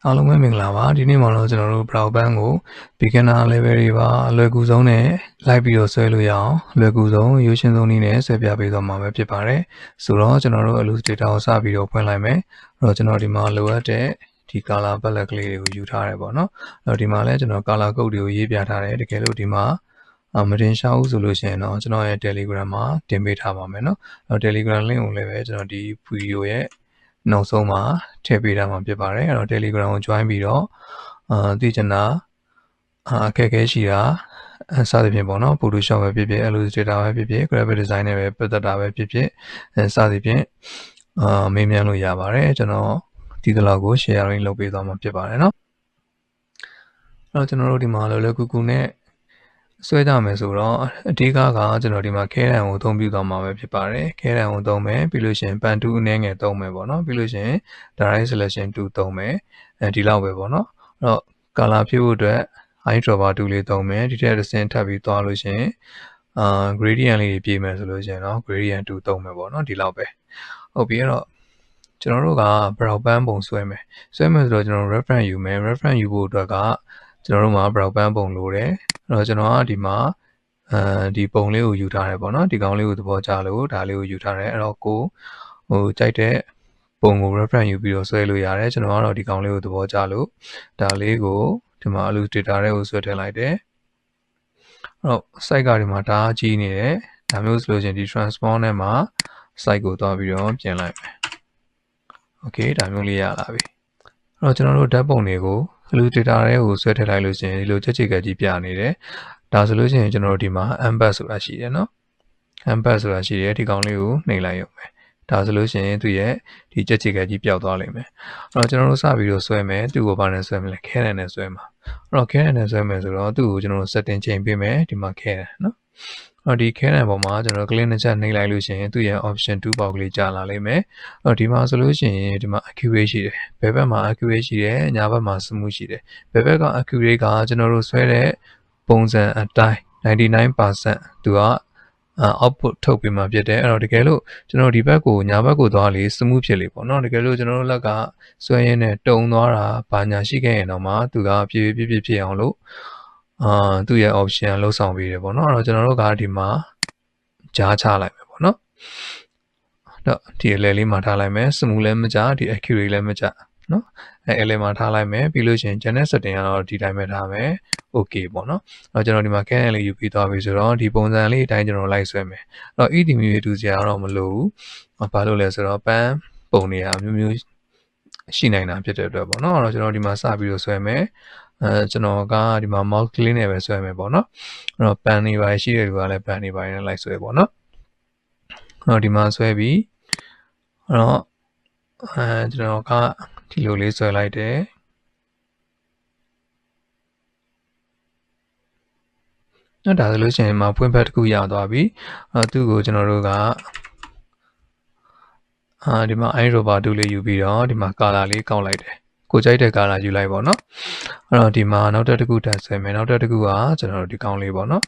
အားလုံးပဲမင်္ဂလာပါဒီနေ့မှာတော့ကျွန်တော်တို့ broadband ကို beginner level တွေပါအလွယ်ကူဆုံးနဲ့လိုက်ပြီးတော့ဆွဲလို့ရအောင်အလွယ်ကူဆုံးရိုးရှင်းဆုံးနည်းနဲ့ဆွဲပြပေးသွားမှာပဲဖြစ်ပါတယ်ဆိုတော့ကျွန်တော်တို့ illustrator ကိုစပြီးတော့ဖွင့်လိုက်မယ်အဲ့တော့ကျွန်တော်ဒီမှာလိုအပ်တဲ့ဒီ color palette ကလေးတွေကိုယူထားတယ်ပေါ့နော်အဲ့တော့ဒီမှာလည်းကျွန်တော် color code တွေကိုရေးပြထားတယ်တကယ်လို့ဒီမှာမတင်ရှားဘူးဆိုလို့ရှိရင်တော့ကျွန်တော်ရဲ့ Telegram မှာတင်ပေးထားပါမယ်နော်အဲ့တော့ Telegram link ကိုလည်းပဲကျွန်တော်ဒီ video ရဲ့နောက်ဆုံးမှာထည့်ပေးထားမှာဖြစ်ပါတယ်အဲ့တော့ Telegram ကို join ပြီးတော့သိချင်တာအခက်အခဲရှိတာစသဖြင့်ပေါ့နော် Photoshop ပဲဖြစ်ဖြစ် Illustrator ပဲဖြစ်ဖြစ် Graphic Design နဲ့ပဲပတ်သက်တာပဲဖြစ်ဖြစ်စသဖြင့်မေးမြန်းလို့ရပါတယ်ကျွန်တော်ဒီလောက်ကို sharing လုပ်ပေးသွားမှာဖြစ်ပါတယ်နော်အဲ့တော့ကျွန်တော်တို့ဒီမှာလောလောကူကူနဲ့ဆွဲကြမယ်ဆိုတော့အဓိကကျွန်တော်ဒီမှာခဲတံကိုအသုံးပြုသွားမှာပဲဖြစ်ပါတယ်ခဲတံကိုသုံးမယ်ပြီးလို့ရှိရင် pen 2အနည်းငယ်သုံးမယ်ပေါ့နော်ပြီးလို့ရှိရင် direct selection 2သုံးမယ်ဒီလောက်ပဲပေါ့နော်အဲ့တော့ color ဖြည့်ဖို့အတွက် eyedropper 2လေးသုံးမယ်ဒီထက်တစ်ဆင့်ထပ်ပြီးသွားလို့ရှိရင်gradient လေးတွေပြေးမယ်ဆိုလို့ရှိရင်တော့ gradient 2သုံးမယ်ပေါ့နော်ဒီလောက်ပဲဟုတ်ပြီအဲ့တော့ကျွန်တော်တို့က broadband ပုံဆွဲမယ်ဆိုတော့ကျွန်တော် reference ယူမယ် reference ယူဖို့အတွက်ကကျွန်တော်တို့မှာ broadband ပုံလိုတယ်အဲ့တော့ကျွန်တော်ကဒီမှာဒီပုံလေးကိုယူထားတယ်ပေါ့နော်ဒီကောင်လေးကိုသဘောကျလို့ဒါလေးကိုယူထားတယ်အဲ့တော့ကိုကြိုက်တဲ့ပုံကို reference ယူပြီးတော့ဆွဲလို့ရတယ်ကျွန်တော်ကတော့ဒီကောင်လေးကိုသဘောကျလို့ဒါလေးကိုဒီမှာ illustrator တွေကိုဆွဲထည့်လိုက်တယ်အဲ့တော့ site ကဒီမှာဒါကြီးနေတယ်ဒါမျိုးဆိုလို့ရှိရင်ဒီ transform နဲ့မှာ site ကိုသွားပြီးတော့ပြင်လိုက်မယ် okay ဒါမျိုးလေးရလာပြီအဲ့တော့ကျွန်တော်တို့ဓာတ်ပုံတွေကို illustrator တွေကိုဆွဲထည့်လိုက်လို့ရှိရင်ဒီလိုချက်ချက်ကကြီးပြနေတယ်ဒါဆိုလို့ရှိရင်ကျွန်တော်တို့ဒီမှာ embed ဆိုတာရှိတယ်နော် embed ဆိုတာရှိတယ်ဒီကောင်လေးကိုနှိပ်လိုက်ရုံပဲဒါဆိုလို့ရှိရင်သူ့ရဲ့ဒီချက်ချက်ကကြီးပျောက်သွားလိမ့်မယ်အဲ့တော့ကျွန်တော်တို့စပြီးတော့ဆွဲမယ်သူ့ကိုဘာနဲ့ဆွဲမလဲခဲနဲ့ဆွဲမှာအဲ့တော့ခဲနဲ့ဆွဲမယ်ဆိုတော့သူ့ကိုကျွန်တော်တို့ setting ချိန်ပေးမယ်ဒီမှာခဲတယ်နော်အဲ့တော့ဒီခဲနဲ့ပေါ်မှာကျွန်တော် click နဲ့ချက်နှိပ်လိုက်လို့ရှိရင်သူ့ရဲ့ option 2 ပေါက်ကလေးကြာလာလိမ့်မယ်အဲ့တော့ဒီမှာဆိုလို့ရှိရင်ဒီမှာ accurate ရှိတယ်ဘယ်ဘက်မှာ accurate ရှိတယ်ညာဘက်မှာ smooth ရှိတယ်ဘယ်ဘက်က accurate ကကျွန်တော်တို့ဆွဲတဲ့ပုံစံအတိုင်း 99% သူကoutput ထုတ်ပေးမှာဖြစ်တယ်အဲ့တော့တကယ်လို့ကျွန်တော်ဒီဘက်ကိုညာဘက်ကိုသွားလေ smooth ဖြစ်လေပေါ့နော်တကယ်လို့ကျွန်တော်တို့လက်ကဆွဲရင်းနဲ့တုံသွားတာဘာညာရှိခဲ့ရင်တော့မှသူကပြည့်ဖြစ်အောင်လို့သူ့ရဲ့ option လောက်ဆောင်ပေးတယ်ပေါ့နော်အဲ့တော့ကျွန်တော်တို့ကဒီမှာကြားချလိုက်မယ်ပေါ့နော်တော့ဒီအလဲလေးမှာထားလိုက်မယ် smooth လည်းမကြဒီ accurate လည်းမကြနော်အဲ့လေးမှာထားလိုက်မယ်ပြီးလို့ရှိရင် channel setting ကတော့ဒီတိုင်းပဲထားမယ် okay ပေါ့နော်အဲ့တော့ကျွန်တော်ဒီမှာ can လေးယူပြီးသွားပြီဆိုတော့ဒီပုံစံလေးအတိုင်းကျွန်တော်လိုက်ဆွဲမယ်အဲ့တော့ ED မျိုးတူစရာတော့မလိုဘူးဘာလို့လဲဆိုတော့ pan ပုံတွေအမျိုးမျိုးရှိနိုင်တာဖြစ်တဲ့အတွက်ပေါ့နော်အဲ့တော့ကျွန်တော်ဒီမှာစပြီးတော့ဆွဲမယ်ကျွန်တော်ကဒီမှာ mouse ကလေးနဲ့ပဲဆွဲမယ်ပေါ့နော်အဲ့တော့ pan တွေပါရှိတဲ့လူကလည်း pan တွေပါနဲ့လိုက်ဆွဲပေါ့နော်အဲ့တော့ဒီမှာဆွဲပြီးအဲ့တော့ကျွန်တော်ကဒီလိုလေးဆွဲလိုက်တယ်နော်ဒါဆိုလို့ရှိရင်မှာဖွင့်ဖက်တစ်ခုရသွားပြီသူ့ကိုကျွန်တော်တို့ကဒီမှာ eyedropper 2လေးယူပြီးတော့ဒီမှာ color လေးကောက်လိုက်တယ်ကိုကြိုက်တဲ့ color ယူလိုက်ပေါ့နော်အဲ့တော့ဒီမှာနောက်တစ်ခုထပ်ဆွဲမယ်နောက်တစ်ခုကကျွန်တော်တို့ဒီကောင်လေးပေါ့နော်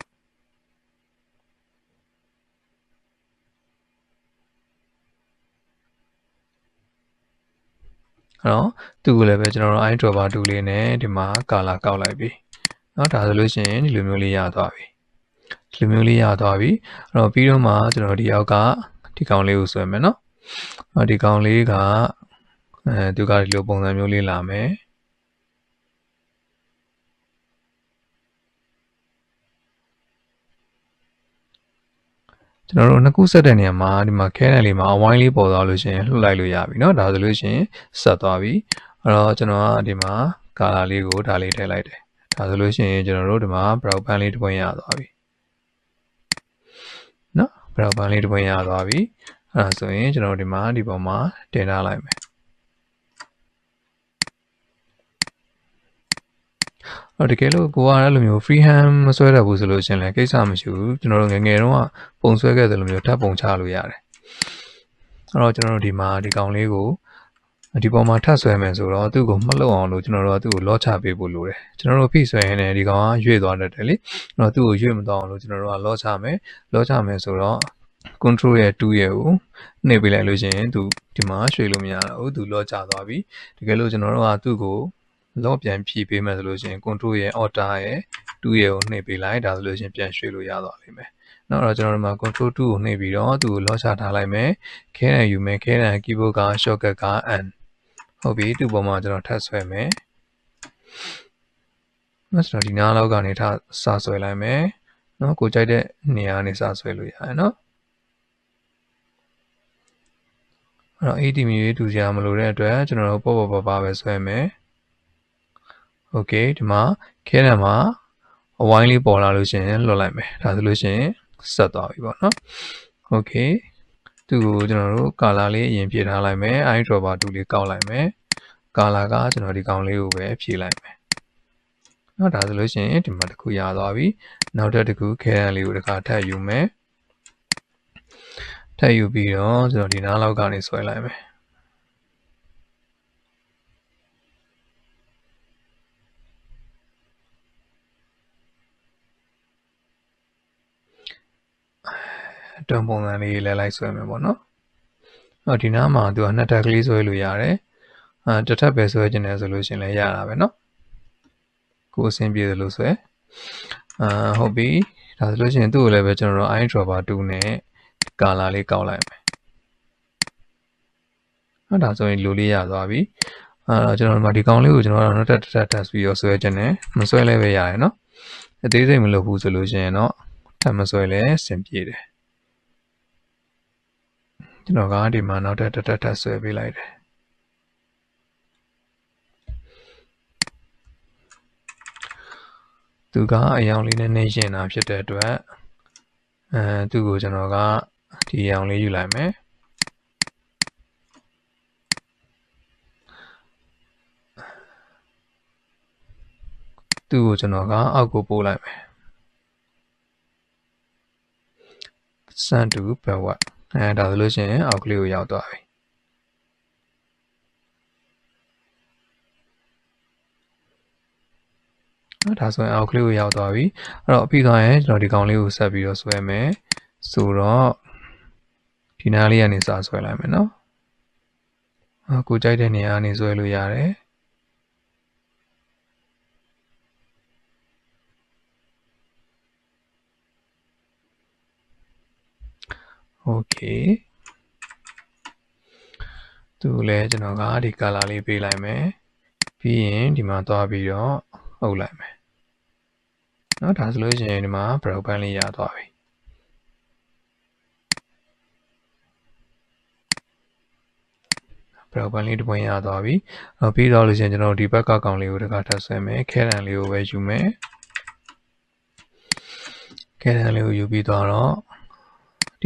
အဲ့တော့သူ့ကိုလည်းပဲကျွန်တော်တို့ eyedropper 2လေးနဲ့ဒီမှာ color ကောက်လိုက်ပြီเนาะဒါဆိုလို့ရှိရင်ဒီလိုမျိုးလေးရသွားပြီဒီလိုမျိုးလေးရသွားပြီအဲ့တော့ပြီးတော့မှကျွန်တော်ဒီအောက်ကဒီကောင်လေးကိုဆွဲမယ်เนาะဒီကောင်လေးကသူကဒီလိုပုံစံမျိုးလေးလာမယ်ကျွန်တော်တို့နှစ်ခုဆက်တဲ့နေရာမှာဒီမှာခဲနယ်လေးမှာအဝိုင်းလေးပေါ်သွားလို့ရှိရင်လှုပ်လိုက်လို့ရပြီเนาะဒါဆိုလို့ရှိရင်ဆက်သွားပြီအဲ့တော့ကျွန်တော်ကဒီမှာ color လေးကိုဒါလေးထည့်လိုက်တယ်ဒါဆိုလို့ရှိရင်ကျွန်တော်တို့ဒီမှာ broadband လေးတစ်ပွင့်ရသွားပြီเนาะ broadband လေးတစ်ပွင့်ရသွားပြီအဲ့ဒါဆိုရင်ကျွန်တော်ဒီမှာဒီပေါ်မှာတင်ထားလိုက်မယ်တကယ်လို့ကိုကအဲ့လိုမျိုး freehand မဆွဲတတ်ဘူးဆိုလို့ရှင်လည်းကိစ္စမရှိဘူးကျွန်တော်တို့ငယ်ငယ်တုန်းကပုံဆွဲခဲ့တယ်လို့မျိုးဓာတ်ပုံချလို့ရတယ်အဲ့တော့ကျွန်တော်တို့ဒီမှာဒီကောင်လေးကိုဒီပေါ်မှာထပ်ဆွဲမယ်ဆိုတော့သူ့ကိုမှတ်လို့အောင်လို့ကျွန်တော်တို့ကသူ့ကိုလော့ချပေးဖို့လိုတယ်ကျွန်တော်တို့ဖိဆွဲရင်းနဲ့ဒီကောင်ကရွေ့သွားတတ်တယ်လေအဲ့တော့သူ့ကိုရွေ့မသွားအောင်လို့ကျွန်တော်တို့ကလော့ချမယ်ဆိုတော့ control ရဲ့2ရဲ့ကိုနှိပ်ပေးလိုက်လို့ရှိရင်သူဒီမှာရွှေ့လို့မရတော့ဘူးသူလော့ချသွားပြီတကယ်လို့ကျွန်တော်တို့ကသူ့ကို လော့ပြန်ဖြည့်ပေးမယ်ဆိုလို့ရှိရင် control ရဲ့ order ရဲ့2ရဲ့ကိုနှိပ်ပေးလိုက်ဒါဆိုလို့ရှိရင်ပြန်ရွှေ့လို့ရသွားလိမ့်မယ်နောက်တော့ကျွန်တော်တို့မှာ control 2ကိုနှိပ်ပြီးတော့သူ့ကိုလော့ချထားလိုက်မယ်ခဲတံယူမယ်ခဲတံ keyboard က shortcut က N ဟုတ်ပြီသူ့ပေါ်မှာကျွန်တော်ထပ်ဆွဲမယ်နော်ကျွန်တော်ဒီနားလောက်ကနေထစဆွဲလိုက်မယ်နော်ကိုကြိုက်တဲ့နေရာကနေစဆွဲလို့ရတယ်နော်အဲ့တော့ AD မြေတူစရာမလိုတဲ့အတွက်ကျွန်တော်တို့ပေါ့ပါပဲဆွဲမယ်โอเคဒီမှာခဲတံမှာအဝိုင်းလေးပေါ်လာလို့ရှိရင်လွှတ်လိုက်မယ်ဒါဆိုလို့ရှိရင်ဆက်သွားပြီပေါ့နော်โอเคသူ့ကိုကျွန်တော်တို့ color လေးအရင်ဖြည့်ထားလိုက်မယ် eye dropper 2လေးကောက်လိုက်မယ် color ကကျွန်တော်ဒီကောင်လေးကိုပဲဖြည့်လိုက်မယ်နော်ဒါဆိုလို့ရှိရင်ဒီမှာတစ်ခုရသွားပြီနောက်တစ်ခုခဲတံလေးကိုတစ်ခါထပ်ယူမယ်ထပ်ယူပြီးတော့ကျွန်တော်ဒီနားလောက်ကနေဆွဲလိုက်မယ်တွန်းပုံစံလေးလဲလိုက်ဆွဲမယ်ပေါ့နော်အော်ဒီနားမှာသူကနှစ်ထပ်ကလေးဆွဲလို့ရတယ်တစ်ထပ်ပဲဆွဲခြင်းလဲဆိုလို့ရှိရင်လည်းရတာပဲเนาะကိုအဆင်ပြေတယ်လို့ဆွဲဟုတ်ပြီဒါဆိုလို့ရှိရင်သူ့ကိုလည်းပဲကျွန်တော်တို့ eye dropper 2နဲ့ color လေးကောက်လိုက်မယ်နော်ဒါဆိုရင်လိုလေးရသွားပြီကျွန်တော်ဒီကောင်လေးကိုကျွန်တော်တို့နောက်တစ်ထပ်ပြီးတော့ဆွဲခြင်းနဲ့မဆွဲလဲပဲရတယ်เนาะအသေးစိတ်မလုပ်ဘူးဆိုလို့ရှိရင်တော့ထပ်မဆွဲလဲအဆင်ပြေတယ်ကျွန်တော်ကဒီမှာနောက်ထပ်ဆွဲပေးလိုက်တယ်သူကအယောင်လေးနဲ့နှိမ့်ရှင်တာဖြစ်တဲ့အတွက်သူ့ကိုကျွန်တော်ကဒီအယောင်လေးယူလိုက်မယ်သူ့ကိုကျွန်တော်ကအောက်ကိုပို့လိုက်မယ် send to backward ဒါဆိုလို့ရှိရင်အောက်ကလေးကိုရောက်သွားပြီဒါဆိုရင်အောက်ကလေးကိုရောက်သွားပြီအဲ့တော့ပြီးသွားရင်ကျွန်တော်ဒီကောင်လေးကိုဆက်ပြီးတော့ဆွဲမယ်ဆိုတော့ဒီနားလေးကနေစဆွဲလိုက်မယ်နော်ကိုကြိုက်တဲ့နေရာကနေဆွဲလို့ရတယ်โอเคသူလည်းကျွန်တော်ကဒီ color လေးပေးလိုက်မယ်ပြီးရင်ဒီမှာသွားပြီးတော့အုပ်လိုက်မယ်เนาะဒါဆိုလို့ရှိရင်ဒီမှာ brow band လေးရသွားပြီbrow band လေးတစ်ပွင့်ရသွားပြီပြီးတော့လို့ရှိရင်ကျွန်တော်ဒီဘက်ကကောင်လေးကိုတစ်ခါထပ်ဆွဲမယ်ခဲတံလေးကိုပဲယူမယ်ခဲတံလေးကိုယူပြီးတော့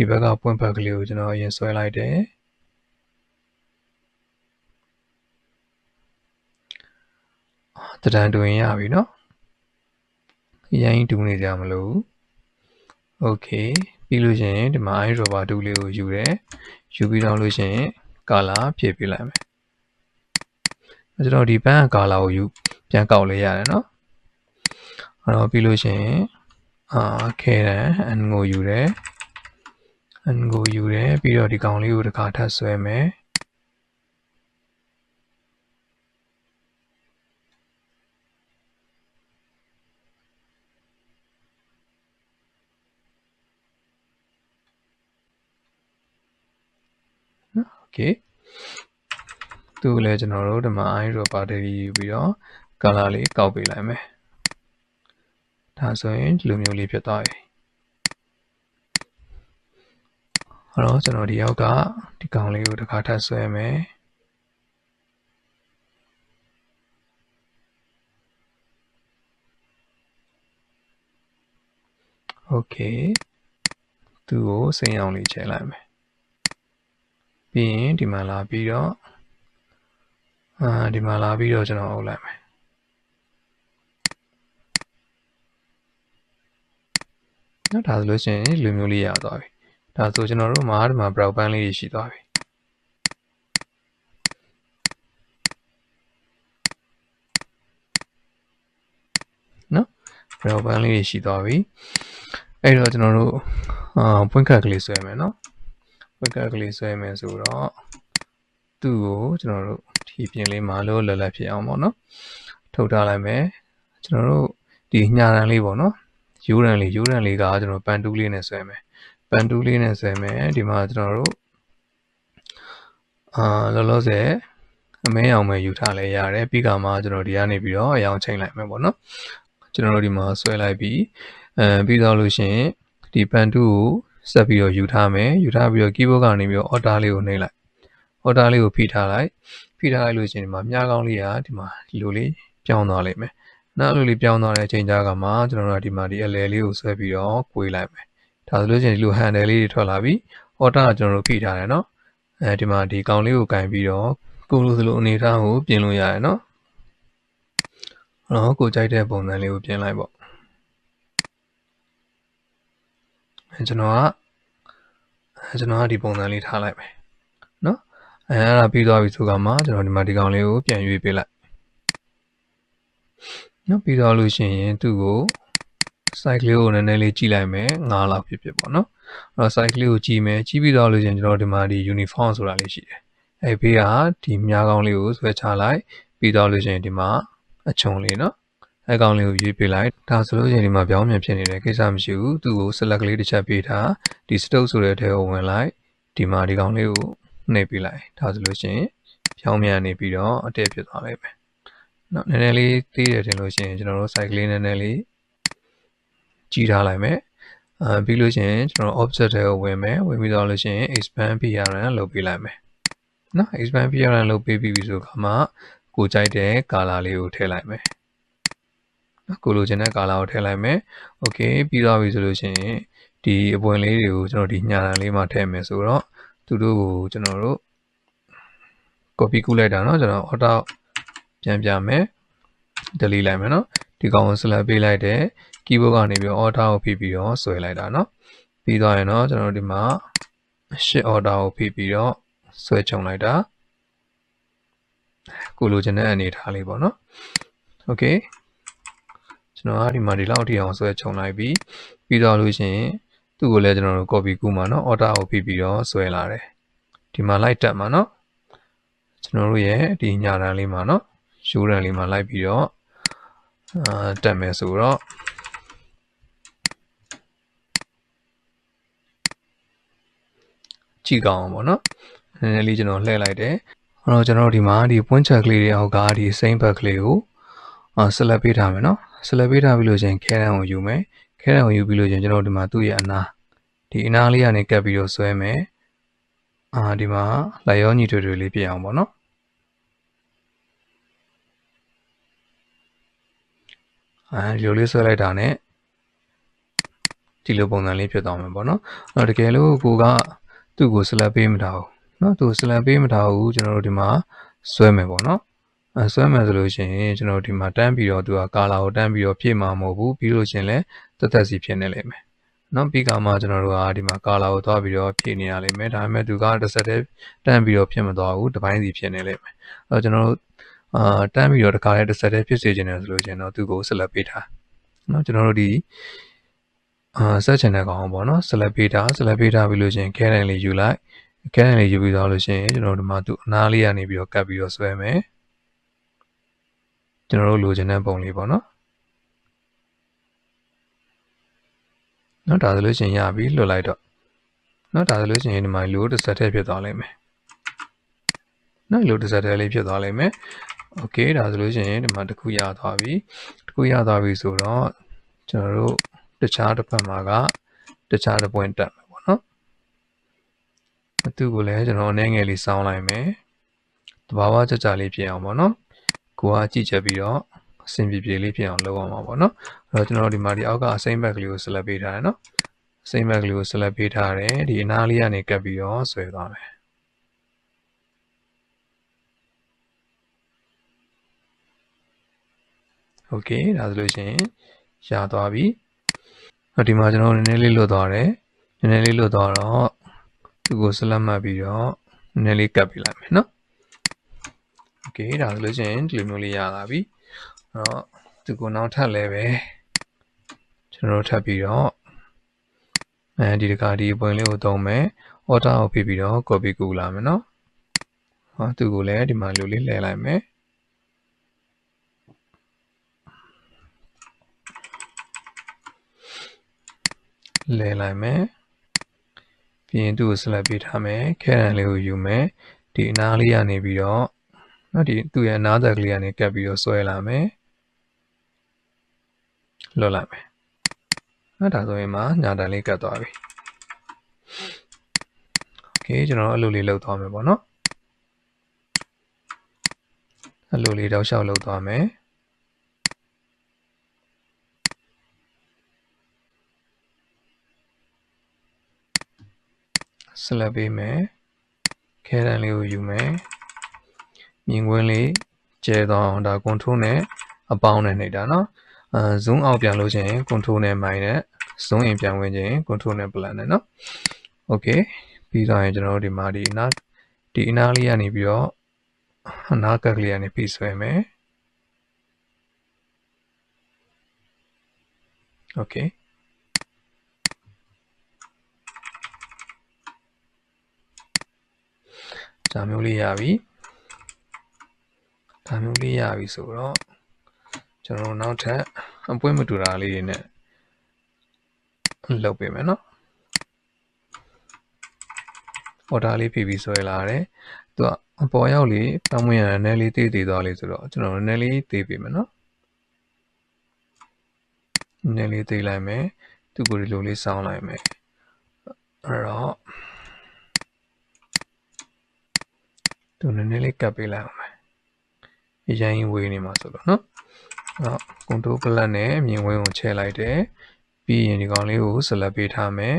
ဒီဘက်ကပွင့်ဖက်ကလေးကိုကျွန်တော်အရင်ဆွဲလိုက်တယ်တဒံတူရင်ရပြီเนาะရိုင်းတူနေကြမလို့โอเคပြီးလို့ရှိရင်ဒီမှာ eye dropper 2လေးကိုယူတယ်ယူပြီးတော့လို့ရှိရင် color ဖြည့်ပေးလိုက်မယ်ကျွန်တော်ဒီပန်း color ကိုယူပြန်ကောက်လေးရတယ်เนาะအဲ့တော့ပြီးလို့ရှိရင်ခဲတံ N ကိုယူတယ် N ကိုယူတယ်ပြီးတော့ဒီကောင်လေးကိုတစ်ခါထပ်ဆွဲမယ်โอเคသူ့ကိုလည်းကျွန်တော်တို့ဒီမှာ eye dropper တွေယူပြီးတော့ color လေးကောက်ပေးလိုက်မယ်ဒါဆိုရင်ဒီလိုမျိုးလေးဖြစ်သွားပြီအဲ့တော့ကျွန်တော်ဒီအောက်ကဒီကောင်လေးကိုတစ်ခါထပ်ဆွဲမယ်โอเคသူ့ကိုစိမ်းအောင်လေးချဲလိုက်မယ်ပြီးရင်ဒီမှာလာပြီးတော့ဒီမှာလာပြီးတော့ကျွန်တော်အုပ်လိုက်မယ်နော်ဒါဆိုလို့ရှိရင်လူမျိုးလေးရသွားပြီဒါဆိုကျွန်တော်တို့မှာဒီမှာ brow band လေးရှိသွားပြီနော် brow band လေးရှိသွားပြီအဲ့တော့ကျွန်တော်တို့ပွင့်ခတ်ကလေးဆွဲမယ်နော်ပွင့်ခတ်ကလေးဆွဲမယ်ဆိုတော့သူ့ကိုကျွန်တော်တို့ဒီပြင်လေးမှာလို့လက်ဖြစ်အောင်ပေါ့နော် ထုတ်ထားလိုက်မယ်ကျွန်တော်တို့ဒီညာရန်လေးပေါ့နော်ယူရန်လေးကကျွန်တော်ပန်တူးလေးနဲ့ဆွဲမယ်ပန်တူးလေးနဲ့ဆွဲမယ်ဒီမှာကျွန်တော်တို့လောလောဆယ်အမဲအောင်ပဲယူထားလဲရတယ်ပြီးကမှကျွန်တော်ဒီကနေပြီးတော့အရောင်ချိန်လိုက်မယ်ပေါ့နော်ကျွန်တော်တို့ဒီမှာဆွဲလိုက်ပြီးပြီးတော့လို့ရှိရင်ဒီပန်တူးကိုဆက်ပြီးတော့ယူထားမယ်ယူထားပြီးတော့ keyboard ကနေပြီးတော့ order လေးကိုနှိပ်လိုက် order လေးကိုဖိထားလိုက်လို့ရှိရင်ဒီမှာမြားကောင်းလေးကဒီမှာဒီလိုလေးပြောင်းသွားလိမ့်မယ်နောက်လိုလေးပြောင်းသွားတဲ့အချိန်ကြာကမှကျွန်တော်တို့ဒီမှာဒီအလဲလေးကိုဆွဲပြီးတော့꿰လိုက်မယ်ဒါဆိုလို့ရှိရင်ဒီလို handle လေးတွေထွက်လာပြီ order ကကျွန်တော်တို့ဖိထားတယ်နော်ဒီမှာဒီကောင်လေးကိုကင်ပြီးတော့ကိုလိုစလိုအနေထားကိုပြင်လို့ရတယ်နော်ကိုကြိုက်တဲ့ပုံစံလေးကိုပြင်လိုက်ပေါ့ကျွန်တော်ကဒီပုံစံလေးထားလိုက်မယ်နော်အဲ့ဒါပြီးသွားပြီဆိုကမှကျွန်တော်ဒီမှာဒီကောင်လေးကိုပြန်ရွေးပေးလိုက်နော်ပြီးတော့လို့ရှိရင်သူ့ကို site လေးကိုနည်းနည်းလေးကြည့်လိုက်မယ်9လောက်ဖြစ်ပေါ့နော်အဲ့တော့ site လေးကိုကြည့်မယ်ကြည့်ပြီးတော့လို့ရှိရင်ကျွန်တော်ဒီမှာဒီ uniform ဆိုတာလေးရှိတယ်အဲ့ဘေးကဒီမြားကောင်းလေးကိုဆွဲချလိုက်ပြီးတော့လို့ရှိရင်ဒီမှာအချုံလေးနော်အဲ့ကောင်လေးကိုရွေးပေးလိုက်ဒါဆိုလို့ရှိရင်ဒီမှာပြောင်းပြန်ဖြစ်နေတယ်ကိစ္စမရှိဘူးသူ့ကို select လေးတစ်ချက်ပေးထားဒီ stroke ဆိုတဲ့ထဲကိုဝင်လိုက်ဒီမှာဒီကောင်လေးကိုနှိပ်ပေးလိုက်ဒါဆိုလို့ရှိရင်ပြောင်းပြန်နေပြီးတော့အတက်ဖြစ်သွားလိမ့်မယ်နော်နည်းနည်းလေးသေးတယ်ထင်လို့ရှိရင်ကျွန်တော်တို့ site လေးနည်းနည်းလေးကြီးထားလိုက်မယ်ပြီးလို့ရှိရင်ကျွန်တော် object တွေကိုဝင်မယ်ဝင်ပြီးတော့လို့ရှိရင် expand PRN လုပ်ပေးလိုက်မယ်နော် expand PRN လုပ်ပေးပြီးဆိုခါမှကိုကြိုက်တဲ့ color လေးကိုထည့်လိုက်မယ်နော်ကိုလိုချင်တဲ့ color ကိုထည့်လိုက်မယ် okay ပြီးသွားပြီဆိုလို့ရှိရင်ဒီအပွင့်လေးတွေကိုကျွန်တော်ဒီညာရန်လေးမှာထည့်မယ်ဆိုတော့သူတို့ကိုကျွန်တော်တို့ copy ကူးလိုက်တာเนาะကျွန်တော် auto ပြန်ပြမယ် delete လိုက်မယ်เนาะဒီကောင်ကို select ပေးလိုက်တယ် keyboard ကနေပြီး auto ကိုဖိပြီးတော့ဆွဲလိုက်တာเนาะပြီးသွားရင်เนาะကျွန်တော်ဒီမှာ shift order ကိုဖိပြီးတော့ဆွဲချုံလိုက်တာကိုလိုချင်တဲ့အနေထားလေးပေါ့เนาะ okay ကျွန်တော်ဒီမှာဒီလောက်ထိအောင်ဆွဲချုံလိုက်ပြီးတော့လို့ရှိရင်သူ့ကိုလည်းကျွန်တော်တို့ copy ကူးမှာเนาะ order ကိုဖိပြီးတော့ဆွဲလာတယ်ဒီမှာ လိုက်တက်မှာเนาะကျွန်တော်တို့ရဲ့ဒီညာရန်လေးမှာเนาะရိုးရန်လေးမှာလိုက်ပြီးတော့တက်မယ်ဆိုတော့ကြည့်ကောင်းအောင်ပေါ့เนาะနည်းနည်းလေးကျွန်တော်လှည့်လိုက်တယ်အဲ့တော့ကျွန်တော်ဒီမှာဒီပွင့်ချက်ကလေးတွေအောက်ကဒီ same bug ကလေးကိုselect ပေးထားမယ်เนาะ select ပေးထားပြီးလို့ချင်းခဲတန်းကိုယူမယ်ခဲတန်းကိုယူပြီးလို့ချင်းကျွန်တော်ဒီမှာသူ့ရဲ့အနာဒီအနာလေးကနေကပ်ပြီးတော့ဆွဲမယ်ဒီမှာလိုက်ရောညီထွေထွေလေးပြအောင်ပေါ့เนาะဒီလိုလေးဆွဲလိုက်တာနဲ့ဒီလိုပုံစံလေးဖြစ်သွားမှာပေါ့နော်အဲ့တော့တကယ်လို့ကိုကသူ့ကို select ပေးမထားဘူးเนาะသူ select ပေးမထားဘူးကျွန်တော်တို့ဒီမှာဆွဲမယ်ပေါ့နော်ဆွဲမယ်ဆိုလို့ရှိရင်ကျွန်တော်ဒီမှာတန်းပြီးတော့သူက color ကိုတန်းပြီးတော့ဖြည့်မှာမဟုတ်ဘူးပြီးလို့ရှိရင်လည်းတက်စီဖြစ်နေလိမ့်မယ်เนาะပြီးကမှကျွန်တော်တို့ကဒီမှာ color ကိုသွားပြီးတော့ဖြည့်နေရလိမ့်မယ်ဒါပေမဲ့သူကတစ်ဆက်တည်းတန်းပြီးတော့ဖြစ်မသွားဘူးတစ်ပိုင်းစီဖြစ်နေလိမ့်မယ်အဲ့တော့ကျွန်တော်တို့တန်းပြီးတော့တစ်ခါလေးတစ်ဆက်တည်းဖြစ်စေချင်တယ်ဆိုလို့ရှိရင်တော့သူ့ကို select ပေးထားเนาะကျွန်တော်တို့ဒီဆက်ချင်တဲ့ကောင်ပေါ့เนาะ select ပေးထားပြီးလို့ရှိရင်ခဲတန်းလေးယူလိုက်ခဲတန်းလေးယူပြီးတော့လို့ရှိရင်ကျွန်တော်တို့ဒီမှာသူအနားလေးကနေပြီးတော့ကပ်ပြီးတော့ဆွဲမယ်ကျွန်တော်တို့လိုချင်တဲ့ပုံလေးပေါ့เนาะဒါဆိုလို့ရှိရင်ရပြီလွတ်လိုက်တော့ဒါဆိုလို့ရှိရင်ဒီမှာလိုတစ်ဆက်တည်းဖြစ်သွားလိမ့်မယ်လိုတစ်ဆက်တည်းလေးဖြစ်သွားလိမ့်မယ်โอเคဒါဆိုလို့ရှိရင်ဒီမှာတစ်ခုရသွားပြီဆိုတော့ကျွန်တော်တို့တခြားတစ်ဖက်မှာကတခြားတစ်ပွင့်တက်မယ်ပေါ့နော်သူ့ကိုလည်းကျွန်တော်အနေငယ်လေးစောင်းလိုက်မယ်တဘာဝကြလေးဖြစ်အောင်ပေါ့နော်ကိုကကြည့်ချက်ပြီးတော့အဆင်ပြေလေးဖြစ်အောင်လုပ်အောင်ပါပေါ့နော်အဲ့တော့ကျွန်တော်ဒီမှာဒီအောက်ကအစိမ့်ဘက်ကလေးကို select ပေးထားတယ်နော်အစိမ့်ဘက်ကလေးကို select ပေးထားတယ်ဒီအနားလေးကနေကပ်ပြီးတော့ဆွဲသွားမယ်โอเคဒါဆိုလို့ရှိရင်ရသွားပြီဒီမှာကျွန်တော်နည်းနည်းလေးလွတ်သွားတယ်တော့သူ့ကို select မှတ်ပြီးတော့နည်းနည်းလေးကပ်ပေးလိုက်မယ်နော်โอเคဒါဆိုလို့ရှိရင်ဒီလိုမျိုးလေးရလာပြီအဲ့တော့သူ့ကိုနောက်ထပ်လည်းပဲကျွန်တော်ထပ်ပြီးတော့ဒီတခါဒီပွင့်လေးကိုသုံးမယ် order ကိုဖိပြီးတော့ copy ကူးလာမယ်နော်သူ့ကိုလည်းဒီမှာလိုလေးလှည့်လိုက်မယ် လဲလိုက်မယ်ပြီးရင်သူ့ကို select ပေးထားမယ်ခဲတံလေးကိုယူမယ်ဒီအနားလေးကနေပြီးတော့နော်ဒီသူ့ရဲ့အနားသက်ကလေးကနေကပ်ပြီးတော့ဆွဲလာမယ်လွတ်လိုက်မယ်နော်ဒါဆိုရင်မှညာတန်လေးကတ်သွားပြီโอเคကျွန်တော်တို့အလုပ်လေးလုပ်သွားမယ်ပေါ့နော်အလုပ်လေးတောက်လျှောက်လုပ်သွားမယ်ဆက်လက်ပေးမယ်ခဲတံလေးကိုယူမယ်မြင်ကွင်းလေးကျဲသွားအောင်ဒါ control နဲ့အပေါင်းနဲ့နှိပ်တာနော်zoom out ပြန်လို့ရှိရင် control နဲ့ minus နဲ့ zoom in ပြန်ဝင်ခြင်း control နဲ့ plus နဲ့နော် okay ပြီးတော့ရင်ကျွန်တော်တို့ဒီမှာဒီအနားလေးကနေပြီးတော့အနားကက်ကလေးကနေပြီးဆွဲမယ် okay ဒါမျိုးလေးရပြီဆိုတော့ကျွန်တော်နောက်ထပ်အပွင့်မတူတာလေးတွေနဲ့လုပ်ပေးမယ်နော် order လေးဖြည့်ပြီးဆွဲလာတယ်သူကအပေါ်ရောက်လေးတောင်းမရနည်းနည်းလေးသေးသွားလေးဆိုတော့ကျွန်တော်နည်းနည်းလေးသေးပေးမယ်နော်နည်းနည်းလေးသေးလိုက်မယ်သူ့ကိုဒီလိုလေးစောင်းလိုက်မယ်အဲ့တော့သူနည်းနည်းလေးကပ်ပေးလိုက်အောင်မယ်အရင်ဝေးနေမှာဆိုတော့နော်အဲ့ control plus နဲ့မြင်ကွင်းကိုချဲလိုက်တယ်ပြီးရင်ဒီကောင်လေးကို select ပေးထားမယ်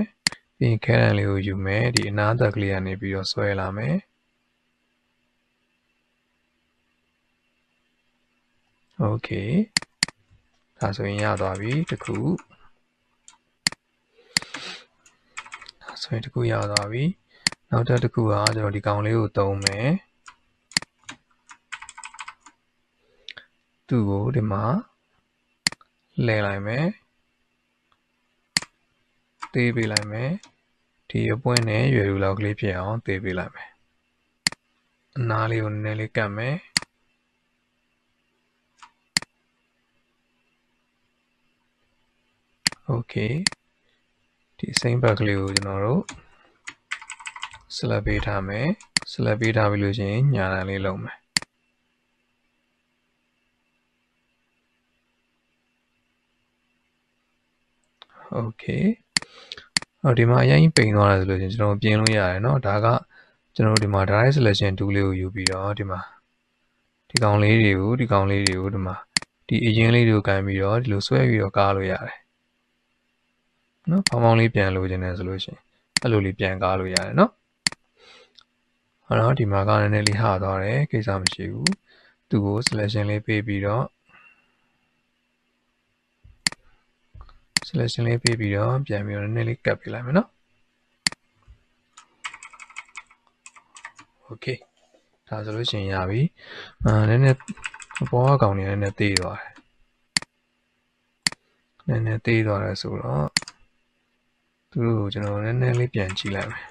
ပြီးရင်ခဲတံလေးကိုယူမယ်ဒီအနားသက်ကလေးကနေပြီးတော့ဆွဲလာမယ်โอเคဒါဆိုရင်ရသွားပြီတခုရသွားပြီနောက်ထပ်တစ်ခုကကျွန်တော်ဒီကောင်လေးကိုသုံးမယ်သူ့ကိုဒီမှာလဲလိုက်မယ်သေးပေးလိုက်မယ်ဒီအပွင့်နဲ့ရွယ်လူလောက်ကလေးဖြစ်အောင်သေးပေးလိုက်မယ်အနားလေးကိုနည်းနည်းလေးကပ်မယ်โอเคဒီစိမ့်ဘက်ကလေးကိုကျွန်တော်တို့ select ပေးထားမယ် select ပေးထားပြီလို့ရှိရင်ညာတန်လေးလုပ်မယ်โอเคဒီမှာအရင်ပိန်သွားတယ်ဆိုလို့ချင်းကျွန်တော်ပြင်လို့ရတယ်เนาะဒါကကျွန်တော်တို့ဒီမှာ direct selection tool လေးကိုယူပြီးတော့ဒီမှာဒီကောင်လေးတွေကိုဒီမှာဒီအရင်လေးတွေကိုကန်ပြီးတော့ဒီလိုဆွဲပြီးတော့ကားလို့ရတယ်เนาะဖောင်းဖောင်းလေးပြန်လို့ခြင်းတယ်ဆိုလို့ရှိရင်အဲ့လိုလေးပြန်ကားလို့ရတယ်เนาะအဲ့တော့ဒီမှာကနည်းနည်းလေးဟသွားတယ်ကိစ္စမရှိဘူးသူ့ကို selection လေးပေးပြီးတော့ပြန်ပြီးတော့နည်းနည်းလေးကပ်ပေးလိုက်မယ်နော် okay ဒါဆိုလို့ရှိရင်ရပြီနည်းနည်းအပေါ်ကကောင်နေနည်းနည်းသေးသွားတယ်ဆိုတော့သူတို့ကိုကျွန်တော်နည်းနည်းလေးပြန်ကြည့်လိုက်မယ်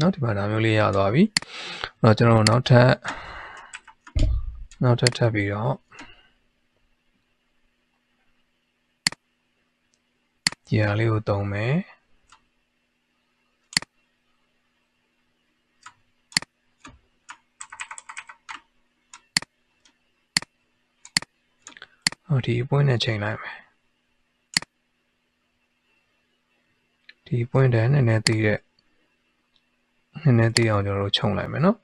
နော်ဒီမှာဒါမျိုးလေးရသွားပြီအဲ့တော့ကျွန်တော်နောက်ထပ်ပြီးတော့ဒီဟာလေးကိုသုံးမယ်ဒီအပွင့်နဲ့ချိန်လိုက်မယ်ဒီအပွင့်တန်းနည်းနည်းသေးအောင်ကျွန်တော်တို့ခြုံလိုက်မယ်နော်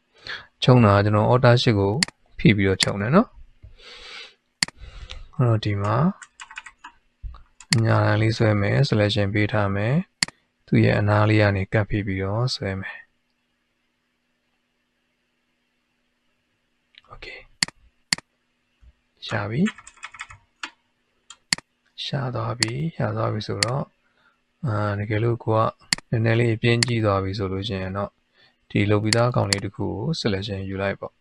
ခြုံတာကျွန်တော် order sheet ကိုဖိပြီးတော့ခြုံတယ်နော်အဲ့တော့ဒီမှာညာတန်လေးဆွဲမယ် selection ပေးထားမယ်သူ့ရဲ့အနားလေးကနေကပ်ဖိပြီးတော့ဆွဲမယ် okay ရှားသွားပြီဆိုတော့တကယ်လို့ကိုကနည်းနည်းလေးပြင်းကြည့်သွားပြီဆိုလို့ရှိရင်တော့ ဒီလုပ်ပြီးသားအကောင့်လေးတစ်ခုကို selection ယူလိုက်ပေါ့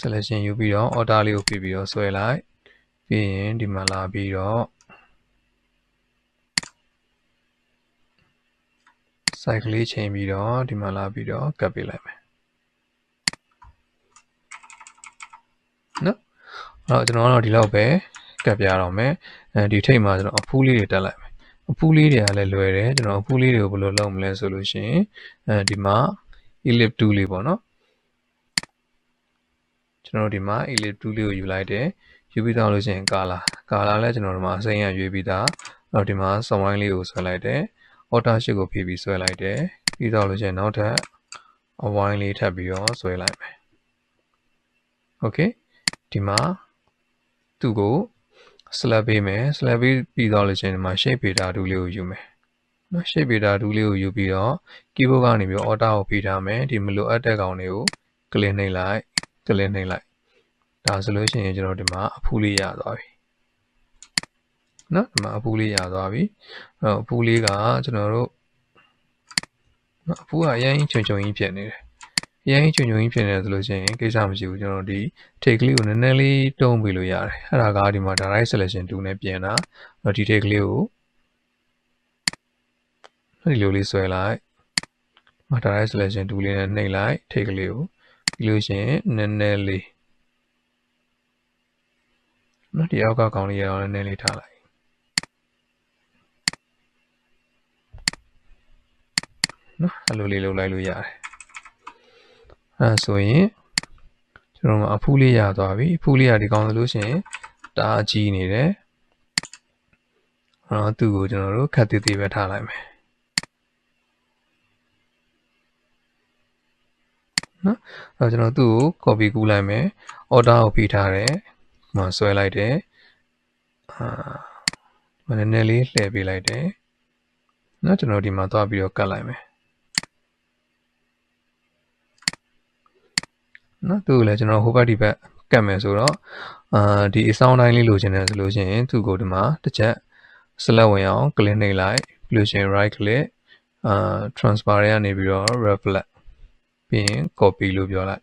selection ယူပြီးတော့ order လေးကိုဖိပြီးတော့ဆွဲလိုက်ပြီးရင်ဒီမှာလာပြီးတော့ site ကလေးချိန်ပြီးတော့ဒီမှာလာပြီးတော့ကပ်ပေးလိုက်မယ်နော်အဲ့တော့ကျွန်တော်ကတော့ဒီလောက်ပဲကပ်ပြရတော့မယ်ဒီထိပ်မှာကျွန်တော်အဖူးလေးတွေတက်လိုက်မယ်အဖူးလေးတွေကလည်းလွယ်တယ်ကျွန်တော်အဖူးလေးတွေကိုဘယ်လိုလုပ်မလဲဆိုလို့ရှိရင်ဒီမှာ ellipse tool လေးပေါ့နော်ကျွန်တော်ဒီမှာ ellipse tool လေးကိုယူလိုက်တယ်ယူပြီးတော့လို့ရှိရင် color လည်းကျွန်တော်ဒီမှာအစိမ်းရရွေးပြီးသားအဲ့တော့ဒီမှာစဝိုင်းလေးကိုဆွဲလိုက်တယ် order sheet ကိုဖိပြီးဆွဲလိုက်တယ်ပြီးတော့လို့ရှိရင်နောက်ထပ်အဝိုင်းလေးထပ်ပြီးတော့ဆွဲလိုက်မယ် okay ဒီမှာသူ့ကို select ပေးမယ် select ပြီးတော့လို့ရှိရင်ဒီမှာ shape beta tool လေးကိုယူမယ်နော် shape beta tool လေးကိုယူပြီးတော့ keyboard ကနေပြီး order ကိုဖိထားမယ်ဒီမလိုအပ်တဲ့ကောင်တွေကို click နှိပ်လိုက်ဒါဆိုလို့ရှိရင်ကျွန်တော်ဒီမှာအဖူးလေးရသွားပြီနော်ဒီမှာအဖူးလေးရသွားပြီအဲ့တော့အဖူးလေးကကျွန်တော်တို့အဖူးကအရင်ချုံကြီးဖြစ်နေတယ်အရင်ချုံကြီးဖြစ်နေတယ်ဆိုလို့ရှိရင်ကိစ္စမရှိဘူးကျွန်တော်ဒီ take ကလေးကိုနည်းနည်းလေးတုံးပေးလို့ရတယ်အဲ့ဒါကဒီမှာ direct selection tool နဲ့ပြင်တာအဲ့တော့ဒီ take ကလေးကိုဒီလိုလေးဆွဲလိုက် direct selection tool လေးနဲ့နှိပ်လိုက် take ကလေးကိုပြီးလို့ရှိရင်နည်းနည်းလေးနော်ဒီအောက်ကကောင်လေးရအောင်နည်းနည်းလေးထားလိုက်နော်အဲ့လိုလေးလုပ်လိုက်လို့ရတယ်အဲ့ဆိုရင်ကျွန်တော်ကအဖူးလေးရသွားပြီအဖူးလေးရဒီကောင်ဆိုလို့ရှိရင်တားကြီးနေတယ်အဲ့တော့သူ့ကိုကျွန်တော်တို့ခက်သေးသေးပဲထားလိုက်မယ်နော်အဲ့တော့ကျွန်တော်သူ့ကို copy ကူးလိုက်မယ် order ကိုဖိထားတယ်ဒီမှာဆွဲလိုက်တယ်နည်းနည်းလေးလှည့်ပေးလိုက်တယ်နော်ကျွန်တော်ဒီမှာသွားပြီးတော့ကတ်လိုက်မယ်နော်သူ့ကိုလည်းကျွန်တော်ဟိုဘက်ဒီဘက်ကတ်မယ်ဆိုတော့ဒီအဆောင်တိုင်းလေးလိုချင်တယ်ဆိုလို့ရှိရင်သူ့ကိုဒီမှာတစ်ချက် select ဝင်အောင် click နှိပ်လိုက်ပြီးလို့ရှိရင် right click transfer ရနေပြီးတော့ reflect ပြီးရင် copy လို့ပြောလိုက်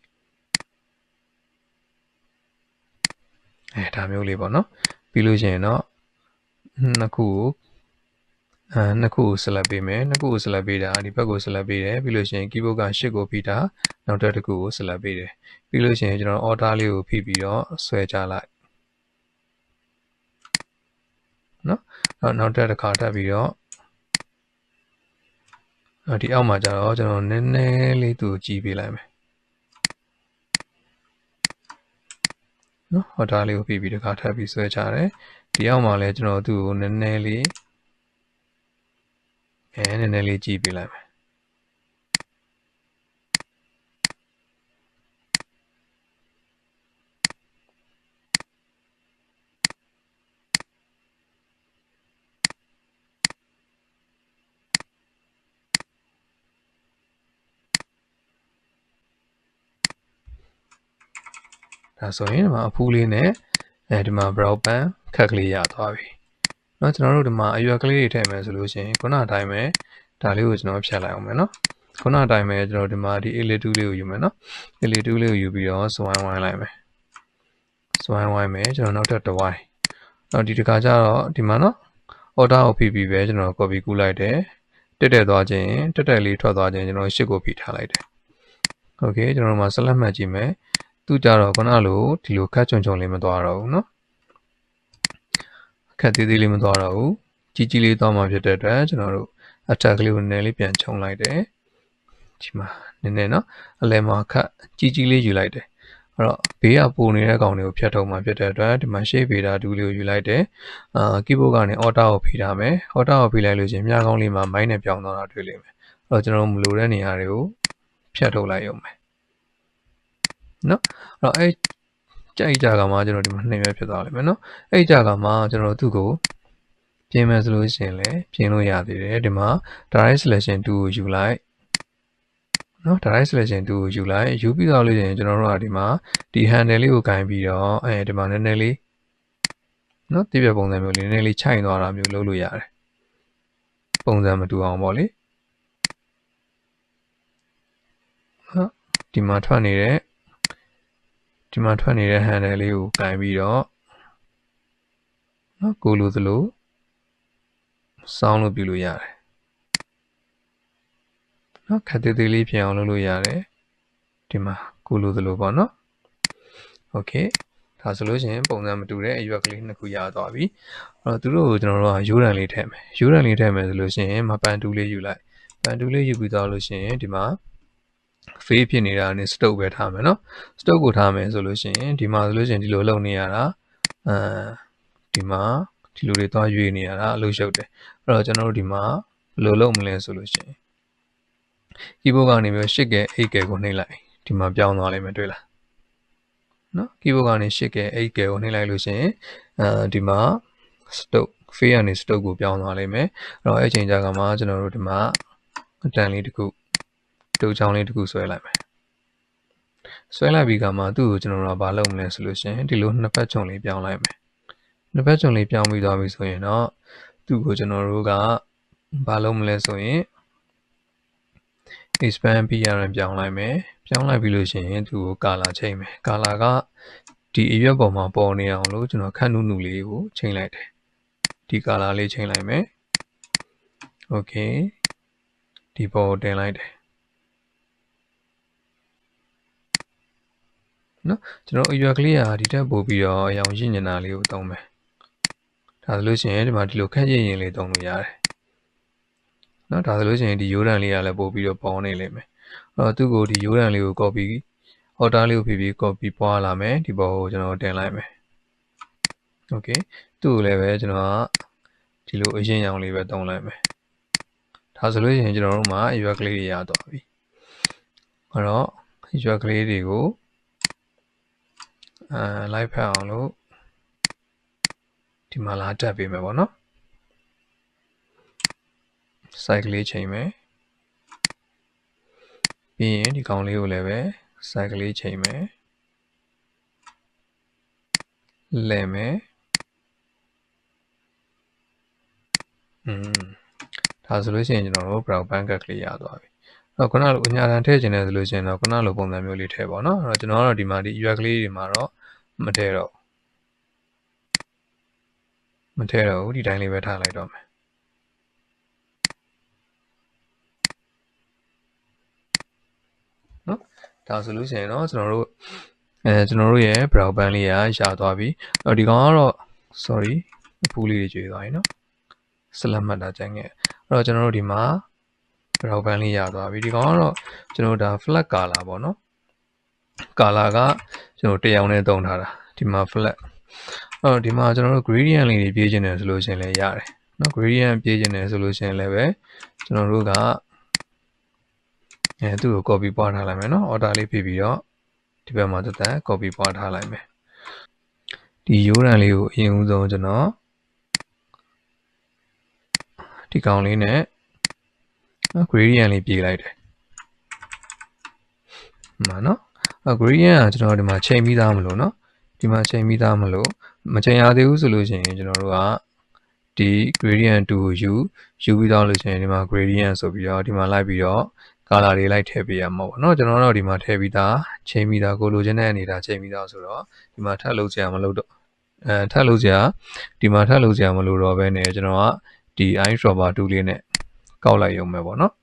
ဒါမျိုးလေးပေါ့နော်ပြီးလို့ရှိရင်တော့နှစ်ခုကို select ပေးမယ်နှစ်ခုကို select ပေးတာဒီဘက်ကို select ပေးတယ်ပြီးလို့ရှိရင် keyboard က shift ကိုဖိတာနောက်တစ်ခုကို select ပေးတယ်ပြီးလို့ရှိရင်ကျွန်တော် order လေးကိုဖိပြီးတော့ဆွဲချလိုက်နော်နောက်တစ်ခါထပ်ပြီးတော့ဒီအောက်မှာကျတော့ကျွန်တော်နည်းနည်းလေးသူ့ကိုကြည့်ပေးလိုက်မယ်နော် order လေးကိုဖိပြီးတစ်ခါထပ်ပြီးဆွဲချတယ်ဒီအောက်မှာလည်းကျွန်တော်သူ့ကိုနည်းနည်းလေးကြည့်ပေးလိုက်မယ်ဒါဆိုရင်ဒီမှာအဖူးလေးနဲ့ဒီမှာ brow pen ခက်ကလေးရသွားပြီเนาะကျွန်တော်တို့ဒီမှာအရွက်ကလေးတွေထည့်မယ်ဆိုလို့ရှိရင်ခုနအတိုင်းပဲဒါလေးကိုကျွန်တော်ဖြတ်လိုက်အောင်မယ်เนาะခုနအတိုင်းပဲကျွန်တော်ဒီမှာဒီ ellipse tool လေးကိုယူမယ်เนาะ ellipse tool လေးကိုယူပြီးတော့စဝိုင်းဝိုင်းလိုက်မယ်စဝိုင်းဝိုင်းမယ်ကျွန်တော်နောက်ထပ်တစ်ဝိုင်းဒီတစ်ခါကျတော့ဒီမှာเนาะ order ကိုဖိပြီးပဲကျွန်တော် copy ကူးလိုက်တယ်တက်သွားခြင်းတက်လေးထွက်သွားခြင်းကျွန်တော်ရှစ်ကိုဖိထားလိုက်တယ် okay ကျွန်တော်တို့မှာ select မှတ်ကြည့်မယ်သူကြတော့ခုနလိုဒီလိုခက်ချုံလေးမသွားတော့ဘူးเนาะခက်သေးသေးလေးမသွားတော့ဘူးကြီးလေးသွားမှဖြစ်တဲ့အတွက်ကျွန်တော်တို့အထက်ကလေးကိုနည်းလေးပြန်ခြုံလိုက်တယ်ဒီမှာနည်းနည်းเนาะအလယ်မှာခက်ကြီးလေးယူလိုက်တယ်အဲ့တော့ဘေးကပုံနေတဲ့ကောင်တွေကိုဖြတ်ထုတ်မှဖြစ်တဲ့အတွက်ဒီမှာ shape beta tool လေးကိုယူလိုက်တယ်keyboard ကနေ order ကိုဖိထားမယ် order ကိုဖိလိုက်လို့ချင်းမြားကောင်းလေးမှာ မိုင်းနဲ့ပြောင်းသွားတာတွေ့လိမ့်မယ်အဲ့တော့ကျွန်တော်မလိုတဲ့နေရာတွေကိုဖြတ်ထုတ်လိုက်ရုံပဲเนาะအဲ့တော့ကြိုက်ကြကမှကျွန်တော်ဒီမှာနှိမ့်ရဖြစ်သွားလိမ့်မယ်เนาะအဲ့ကြကမှကျွန်တော်သူ့ကိုပြင်မယ်ဆိုလို့ရှိရင်လည်းပြင်လို့ရသေးတယ်ဒီမှာ direct selection tool ကိုယူလိုက်เนาะ direct selection tool ကိုယူလိုက်ယူပြီးတော့လို့ရှိရင်ကျွန်တော်တို့ကဒီမှာဒီ handle လေးကိုဂိုင်းပြီးတော့ဒီမှာနည်းနည်းလေးเนาะတိပြပုံစံမျိုးလေးနည်းနည်းလေးခြိုက်သွားတာမျိုးလုပ်လို့ရတယ်ပုံစံမတူအောင်ပေါ့လေ ဒီမှာထွက်နေတဲ့ handle လေးကိုကင်ပြီးတော့နော်ကိုလိုသလိုစောင်းလို့ပြုလို့ရတယ်နော်ခက်သေးသေးလေးဖြစ်အောင်လုပ်လို့ရတယ်ဒီမှာကိုလိုသလိုပေါ့နော်โอเคဒါဆိုလို့ရှိရင်ပုံစံမတူတဲ့အရွက်ကလေးနှစ်ခုရသွားပြီအဲ့တော့သူတို့ကိုကျွန်တော်တို့ကရိုးရန်လေးထည့်မယ်ရိုးရန်လေးထည့်မယ်ဆိုလို့ရှိရင်မပန်တူလေးယူလိုက်ပန်တူလေးယူပြီးသွားလို့ရှိရင်ဒီမှာ face ဖြစ်နေတာနဲ့ stock ပဲထားမယ်နော် stock ကိုထားမယ်ဆိုလို့ရှိရင်ဒီမှာဆိုလို့ရှိရင်ဒီလိုလုပ်နေရတာဒီမှာဒီလိုတွေသွားရွေးနေရတာအလုပ်ရှုပ်တယ်အဲ့တော့ကျွန်တော်တို့ဒီမှာဘယ်လိုလုပ်မလဲဆိုလို့ရှိရင် keyboard ကနေပြီး8ကဲ8ကဲကိုနှိပ်လိုက်ဒီမှာပြောင်းသွားလိမ့်မယ်တွေ့လားနော် keyboard ကနေ8ကဲ8ကဲကိုနှိပ်လိုက်လို့ရှိရင်ဒီမှာ stock face ကနေ stock ကိုပြောင်းသွားလိမ့်မယ်အဲ့တော့အဲ့ချိန်ကြာကမှကျွန်တော်တို့ဒီမှာအတန်လေးတစ်ခုတူချောင်းလေးတစ်ခုဆွဲလိုက်မယ်ဆွဲလိုက်ပြီးကမှသူ့ကိုကျွန်တော်တို့ကဘာလုပ်မလဲဆိုလို့ရှိရင်ဒီလိုနှစ်ဖက်ချုံလေးပြောင်းလိုက်မယ်နှစ်ဖက်ချုံလေးပြောင်းပြီးသွားပြီဆိုရင်တော့သူ့ကိုကျွန်တော်တို့ကဘာလုပ်မလဲဆိုရင် expand PRM ပြောင်းလိုက်မယ်ပြောင်းလိုက်ပြီးလို့ရှိရင်သူ့ကို color ချိန်မယ် color ကဒီအရွက်ပေါ်မှာပေါ်နေအောင်လို့ကျွန်တော်ခန့်နုနုလေးကိုချိန်လိုက်တယ်ဒီ color လေးချိန်လိုက်မယ် okay ဒီပေါ်တင်လိုက်တယ်နော်ကျွန်တော်အရွက်ကလေးကဒီတက်ပို့ပြီးတော့အရောင်ရင့်နေတာလေးကိုသုံးမယ်ဒါဆိုလို့ရှိရင်ဒီမှာဒီလိုခက်ရင့်ရင်လေးသုံးလို့ရတယ်နော်ဒါဆိုလို့ရှိရင်ဒီရိုးတံလေးကလည်းပို့ပြီးတော့ပေါင်းနေလိမ့်မယ်အဲ့တော့သူ့ကိုဒီရိုးတံလေးကို copy order လေးကိုဖြည်းဖြည်း copy ပွားလာမယ်ဒီပေါ်ကိုကျွန်တော်တင်လိုက်မယ် okay သူ့ကိုလည်းပဲကျွန်တော်ကဒီလိုအရင်ရောင်လေးပဲသုံးလိုက်မယ်ဒါဆိုလို့ရှိရင်ကျွန်တော်တို့မှာအရွက်ကလေးတွေရသွားပြီအဲ့တော့အရွက်ကလေးတွေကိုလိုက်ဖက်အောင်လို့ဒီမှာလာတက်ပေးမယ်ပေါ့နော် site ကလေးချိန်မယ်ပြီးရင်ဒီကောင်လေးကိုလည်းပဲ site ကလေးချိန်မယ်လဲမယ်ဒါဆိုလို့ရှိရင်ကျွန်တော်တို့ brown pancake ကလေးရသွားပြီအဲ့တော့ခုနလိုအညာတန်ထည့်ခြင်းနဲ့ဆိုလို့ရှိရင်တော့ခုနလိုပုံစံမျိုးလေးထည့်ပါတော့အဲ့တော့ကျွန်တော်ကတော့ဒီမှာဒီရွက်ကလေးတွေမှာတော့မထည့်တော့ဘူးဒီတိုင်းလေးပဲထားလိုက်တော့မယ်နော်ဒါဆိုလို့ရှိရင်တော့ကျွန်တော်တို့ရဲ့ brown band လေးရသွားပြီအဲ့တော့ဒီကောင်ကတော့ sorry အဖူးလေးတွေကျွေးသွားပြီနော်ဆက်လက်မှတ်တာကြိုင်ခဲ့အဲ့တော့ကျွန်တော်တို့ဒီမှာ brown band လေးရသွားပြီဒီကောင်ကတော့ကျွန်တော်တို့ဒါ flat color ပေါ့နော် color ကကျွန်တော်တရားနဲ့သုံးထားတာဒီမှာ flat အဲ့တော့ဒီမှာကျွန်တော်တို့ gradient လေးတွေပြေးခြင်းတယ်ဆိုလို့ရှိရင်လည်းရတယ်နော် gradient ပြေးခြင်းတယ်ဆိုလို့ရှိရင်လည်းပဲကျွန်တော်တို့ကသူ့ကို copy ပွားထားလိုက်မယ်နော် order လေးပြပြီးတော့ဒီဘက်မှာတက် copy ပွားထားလိုက်မယ်ဒီရိုးရန်လေးကိုအရင်ဦးဆုံးကျွန်တော်ဒီကောင်လေးနဲ့နော် gradient လေးပြေးလိုက်တယ်မှန်နော် gradient ကကျွန်တော်ဒီမှာချိန်ပြီးသားမလို့နော်ဒီမှာချိန်ပြီးသားမလို့မချိန်ရသေးဘူးဆိုလို့ရှိရင်ကျွန်တော်တို့ကဒီ gradient 2ကိုယူပြီးတော့လို့ရှိရင်ဒီမှာ gradient ဆိုပြီးတော့ဒီမှာလိုက်ပြီးတော့ color တွေလိုက်ထည့်ပေးရမှာပေါ့နော်ကျွန်တော်တို့ဒီမှာထည့်ပြီးသားချိန်ပြီးသားကိုလိုချင်တဲ့အနေဒါချိန်ပြီးသားဆိုတော့ဒီမှာထပ်လုပ်စရာမလိုတော့ထပ်လုပ်စရာဒီမှာထပ်လုပ်စရာမလိုတော့ဘဲနဲ့ကျွန်တော်ကဒီ eye dropper tool လေးနဲ့ကောက်လိုက်ရုံပဲပေါ့နော်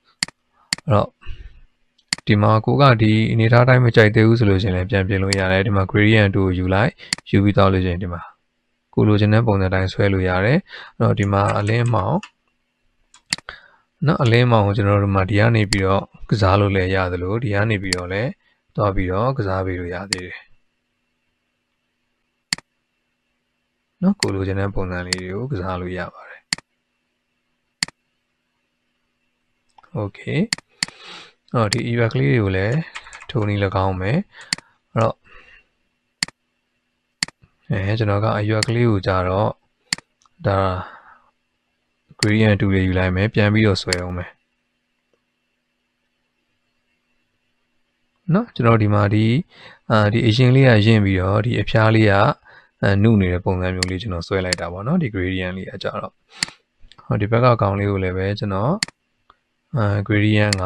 အဲ့တော့ဒီမှာကိုကဒီအနေထားတိုင်းမကြိုက်သေးဘူးဆိုလို့ရှိရင်လည်းပြန်ပြင်လို့ရတယ်ဒီမှာ gradient 2ကိုယူပြီးတော့လို့ရှိရင်ဒီမှာကိုလိုချင်တဲ့ပုံစံတိုင်းဆွဲလို့ရတယ်အဲ့တော့ဒီမှာအလင်းမောင်နော်အလင်းမောင်ကိုကျွန်တော်တို့မှာဒီကနေပြီးတော့ကစားလို့လည်းရတယ်လို့ဒီကနေပြီးတော့လည်းတွားပြီးတော့ကစားပေးလို့ရသေးတယ်နော်ကိုလိုချင်တဲ့ပုံစံလေးတွေကိုကစားလို့ရပါတယ် okay အော်ဒီ event ကလေးတွေကိုလည်းထုံနည်း၎င်းမယ်အဲ့တော့ကျွန်တော်ကအရွက်ကလေးကိုကြတော့ဒါ gradient 2လေးယူလိုက်မယ်ပြန်ပြီးတော့ဆွဲအောင်မယ်နော်ကျွန်တော်ဒီမှာဒီအရင်လေးကရင့်ပြီးတော့ဒီအဖျားလေးကနုနေတဲ့ပုံစံမျိုးလေးကျွန်တော်ဆွဲလိုက်တာပေါ့နော်ဒီ gradient လေးအကြတော့ဟောဒီဘက်ကကောင်လေးကိုလည်းပဲကျွန်တော်gradient က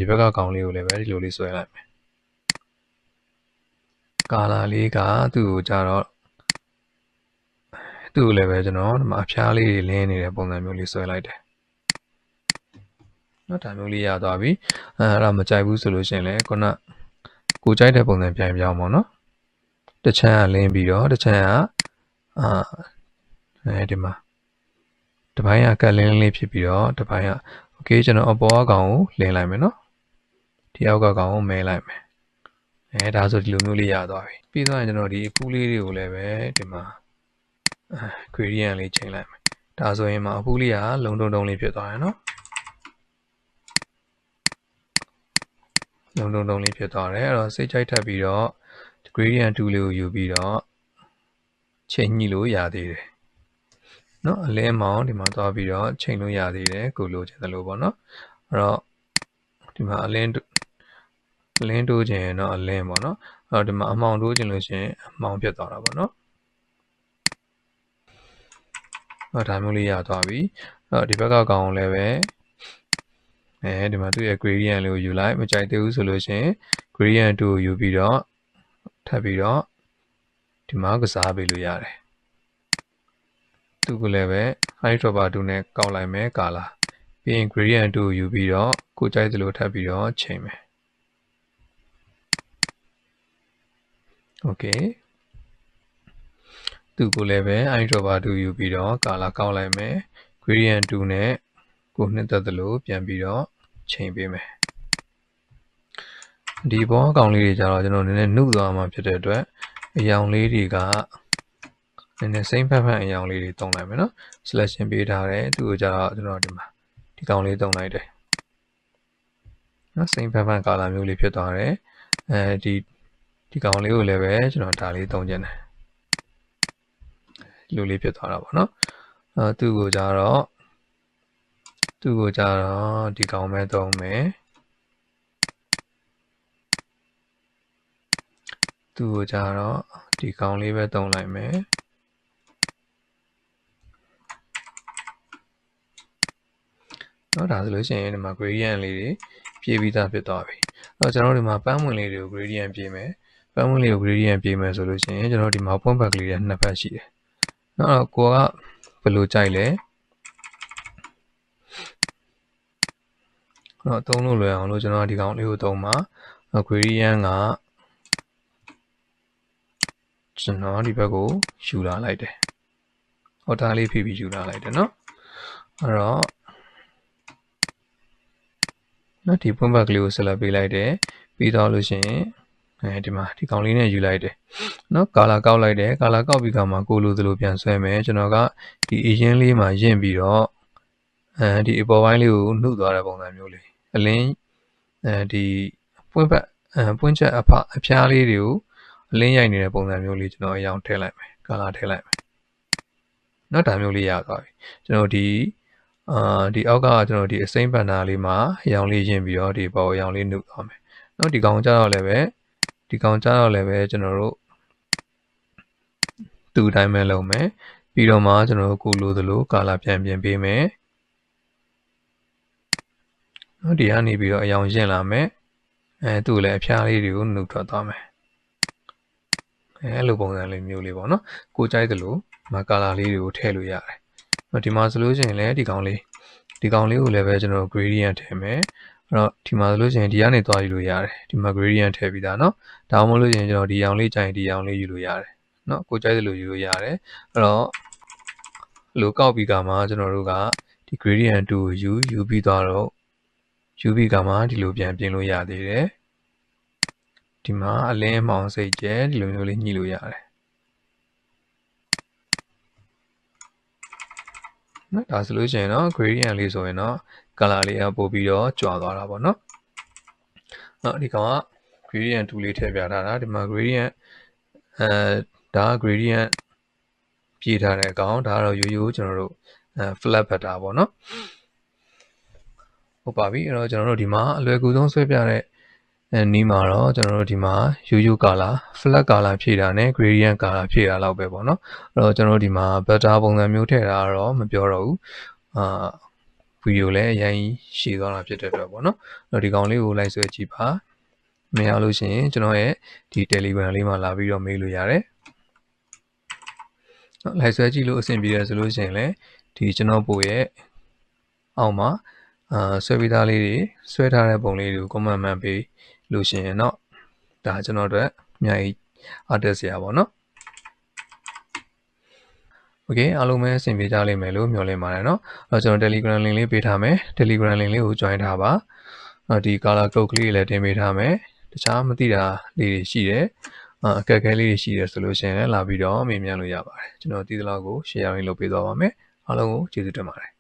ဒီဘက်ကကောင်လေးကိုလည်းပဲဒီလိုလေးဆွဲလိုက်မယ်ကာလာလေးကသူ့ကိုကြတော့သူ့ကိုလည်းပဲကျွန်တော်ဒီမှာအဖျားလေးတွေလင်းနေတဲ့ပုံစံမျိုးလေးဆွဲလိုက်တယ်နော်ဒါမျိုးလေးရသွားပြီအဲ့ဒါမကြိုက်ဘူးဆိုလို့ရှိရင်လည်းခုနကိုကြိုက်တဲ့ပုံစံပြန်ပြောင်းပါနော်တစ်ချမ်းကလင်းပြီးတော့တစ်ချမ်းကဒီမှာတစ်ပိုင်းကကတ်လင်းလေးဖြစ်ပြီးတော့တစ်ပိုင်းကโอเคကျွန်တော်အပေါ်အကောင်ကိုလင်းလိုက်မယ်နော်ဒီအောက်ကကောင်ကိုမဲလိုက်မယ်ဒါဆိုဒီလိုမျိုးလေးရသွားပြီပြီးတော့ကျွန်တော်ဒီအဖူးလေးတွေကိုလည်းပဲဒီမှာgradient လေးချိန်လိုက်မယ်ဒါဆိုရင်မှာအဖူးလေးကလုံတုံတုံလေးဖြစ်သွားတယ်နော်လုံတုံတုံလေးဖြစ်သွားတယ်အဲ့တော့စိတ်ကြိုက်ထပ်ပြီးတော့ gradient 2လေးကိုယူပြီးတော့ချိန်ညှိလို့ရသေးတယ်နော်အလင်းမောင်ဒီမှာသွားပြီးတော့ချိန်လို့ရသေးတယ်ကိုလိုချင်တယ်လို့ပေါ့နော်အဲ့တော့ဒီမှာအလင်းတိုးခြင်းတော့အလင်းပေါ့နော်အဲ့တော့ဒီမှာအမောင်တိုးခြင်းလို့ရှိရင်အမောင်ဖြစ်သွားတာပေါ့နော်ဒါမျိုးလေးရသွားပြီအဲ့တော့ဒီဘက်ကကောင်လည်းပဲဒီမှာသူ့ရဲ့ gradient လေးကိုယူလိုက်မကြိုက်သေးဘူးဆိုလို့ရှိရင် gradient 2ကိုယူပြီးတော့ထပ်ပြီးတော့ဒီမှာကစားပေးလို့ရတယ်သူကလည်းပဲ eyedropper 2နဲ့ကောက်လိုက်မယ်ကာလာပြီးရင် gradient 2ကိုယူပြီးတော့ကိုကြိုက်သလိုထပ်ပြီးတော့ချိန်မယ် okay သူကိုလည်းပဲ eyedropper 2ယူပြီးတော့ကာလာကောက်လိုက်မယ် gradient 2နဲ့ကိုနှစ်သက်သလိုပြန်ပြီးတော့ချိန်ပေးမယ်ဒီဘောကောင်လေးတွေကြတော့ကျွန်တော်နည်းနည်းနှုတ်သွားမှာဖြစ်တဲ့အတွက်အယောင်လေးတွေကနည်းနည်းစိမ့်ဖက်ဖက်အယောင်လေးတွေတုံးလိုက်မယ်နော် selection ပေးထားတယ်သူ့ကိုကြတော့ကျွန်တော်ဒီမှာဒီကောင်လေးတုံးလိုက်တယ်နော်စိမ့်ဖက်ဖက်ကာလာမျိုးလေးဖြစ်သွားတယ်ဒီကောင်လေးကိုလည်းပဲကျွန်တော်ဒါလေးတုံးကျင်တယ်လူလေးဖြစ်သွားတာပေါ့နော်သူ့ကိုကြတော့ဒီကောင်ပဲတုံးမယ်သူ့ကိုကြတော့ဒီကောင်လေးပဲတုံးလိုက်မယ်နော်ဒါဆိုလို့ရှိရင်ဒီမှာ gradient လေးတွေပြေးပြီးသားဖြစ်သွားပြီအဲ့တော့ကျွန်တော်တို့ဒီမှာပန်းဝင်လေးတွေကို gradient ပြေးမယ်ပန်းဝင်လေးကို gradient ပြေးမယ်ဆိုလို့ရှိရင်ကျွန်တော်ဒီမှာ point back လေးတွေနှစ်ဖက်ရှိတယ်နော်ကိုကဘယ်လိုကြိုက်လဲနော်သုံးလို့လွယ်အောင်လို့ကျွန်တော်ဒီကောင်လေးကိုသုံးပါ gradient ကကျွန်တော်ဒီဘက်ကိုယူလာလိုက်တယ်ဟောဒါလေးဖိပြီးယူလာလိုက်တယ်နော်အဲ့တော့နော်ဒီ point back လေးကိုဆက်လက်ပေးလိုက်တယ်ပြီးတော့လို့ရှိရင်ဒီမှာဒီကောင်လေးနဲ့ယူလိုက်တယ်နော်ကာလာကောက်လိုက်တယ်ကာလာကောက်ပြီးကမှကိုလိုသလိုပြန်ဆွဲမယ်ကျွန်တော်ကဒီအရင်လေးမှာရင့်ပြီးတော့ဒီအပေါ်ပိုင်းလေးကိုနှုတ်သွားတဲ့ပုံစံမျိုးလေးအလင်းဒီပွင့်ချက်အဖျားလေးတွေကိုအလင်းရိုက်နေတဲ့ပုံစံမျိုးလေးကျွန်တော်အရောင်ထည့်လိုက်မယ်ကာလာထည့်လိုက်မယ်နော်ဒါမျိုးလေးရသွားပြီကျွန်တော်ဒီအောက်ကကျွန်တော်ဒီအစိမ့်ပန်နာလေးမှာအရောင်လေးရင့်ပြီးတော့ဒီပေါ်အရောင်လေးနှုတ်သွားမယ်နော်ဒီကောင်ကြတော့လည်းပဲကျွန်တော်တို့သူ့အတိုင်းပဲလုပ်မယ်ပြီးတော့မှကျွန်တော်တို့ကိုလိုသလိုကာလာပြန်ပြင်ပေးမယ်နော်ဒီကနေပြီးတော့အရောင်ရင့်လာမယ်သူ့လည်းအဖျားလေးတွေကိုနှုတ်ထွက်သွားမယ်အဲ့လိုပုံစံလေးမျိုးလေးပေါ့နော်ကိုကြိုက်သလိုမကာလာလေးတွေကိုထည့်လို့ရတယ်ဒီမှာဆိုလို့ရှိရင်လည်းဒီကောင်လေးကိုလည်းပဲကျွန်တော် gradient ထည့်မယ်အဲ့တော့ဒီမှာဆိုလို့ရှိရင်ဒီကနေသွားယူလို့ရတယ်ဒီမှာ gradient ထည့်ပြီးသားနော်ဒါမှမဟုတ်လို့ရှိရင်ကျွန်တော်ဒီရောင်လေးကြိုင်ဒီရောင်လေးယူလို့ရတယ်နော်ကိုကြိုက်သလိုယူလို့ရတယ်အဲ့တော့လိုကောက်ပြီးကမှကျွန်တော်တို့ကဒီ gradient 2ကိုယူပြီးသွားတော့ယူပြီးကမှဒီလိုပြန်ပြင်လို့ရသေးတယ်ဒီမှာအလင်းအမှောင်စိတ်ကျဲဒီလိုမျိုးလေးညှိလို့ရတယ်နော်ဒါဆိုလို့ရှိရင်တော့ gradient လေးဆိုရင်တော့ color လေးကပို့ပြီးတော့ကြွားသွားတာပေါ့နော်နော်ဒီကောင်က gradient 2လေးထည့်ပြထားတာဒီမှာ gradient ဒါ gradient ပြေးထားတဲ့အကောင်ဒါကတော့ရိုးရိုးကျွန်တော်တို့flat pattern ပေါ့နော်ဟုတ်ပါပြီအဲ့တော့ကျွန်တော်တို့ဒီမှာအလွယ်ကူဆုံးဆွဲပြတဲ့နီးမှာတော့ကျွန်တော်တို့ဒီမှာရိုးရိုး color flat color ဖြည့်တာနဲ့ gradient color ဖြည့်တာလောက်ပဲပေါ့နော်အဲ့တော့ကျွန်တော်တို့ဒီမှာ pattern ပုံစံမျိုးထည့်တာကတော့မပြောတော့ဘူး ဗီဒီယိုလည်းအရင်ရှည်သွားတာဖြစ်တဲ့အတွက်ပေါ့နော်ဒီကောင်လေးကိုလိုက်ဆွဲကြည့်ပါမရလို့ရှိရင်ကျွန်တော်ရဲ့ဒီ Telegram လေးမှာလာပြီးတော့မေးလို့ရတယ်လိုက်ဆွဲကြည့်လို့အဆင်ပြေတယ်ဆိုလို့ရှိရင်လည်းဒီကျွန်တော်ပို့ရဲ့အောက်မှာဆွဲပြီးသားလေးတွေဆွဲထားတဲ့ပုံလေးတွေကို comment မှန်ပေးလို့ရှိရင်တော့ဒါကျွန်တော်တို့အများကြီးအားတက်စရာပေါ့နော်โอเคအားလုံးပဲအဆင်ပြေကြလိမ့်မယ်လို့မျှော်လင့်ပါတယ်เนาะကျွန်တော် Telegram link လေးပေးထားမယ် Telegram link လေးကို join ထားပါဒီ color code ကလေးလည်းတင်ပေးထားမယ်တခြားမသိတာလေးတွေရှိတယ်အခက်အခဲလေးတွေရှိတယ်ဆိုလို့ရှိရင်လည်းလာပြီးတော့မေးမြန်းလို့ရပါတယ်ကျွန်တော်ဒီလောက်ကို share ရင်းလုပ်ပေးသွားပါမယ်အားလုံးကိုကျေးဇူးတင်ပါတယ်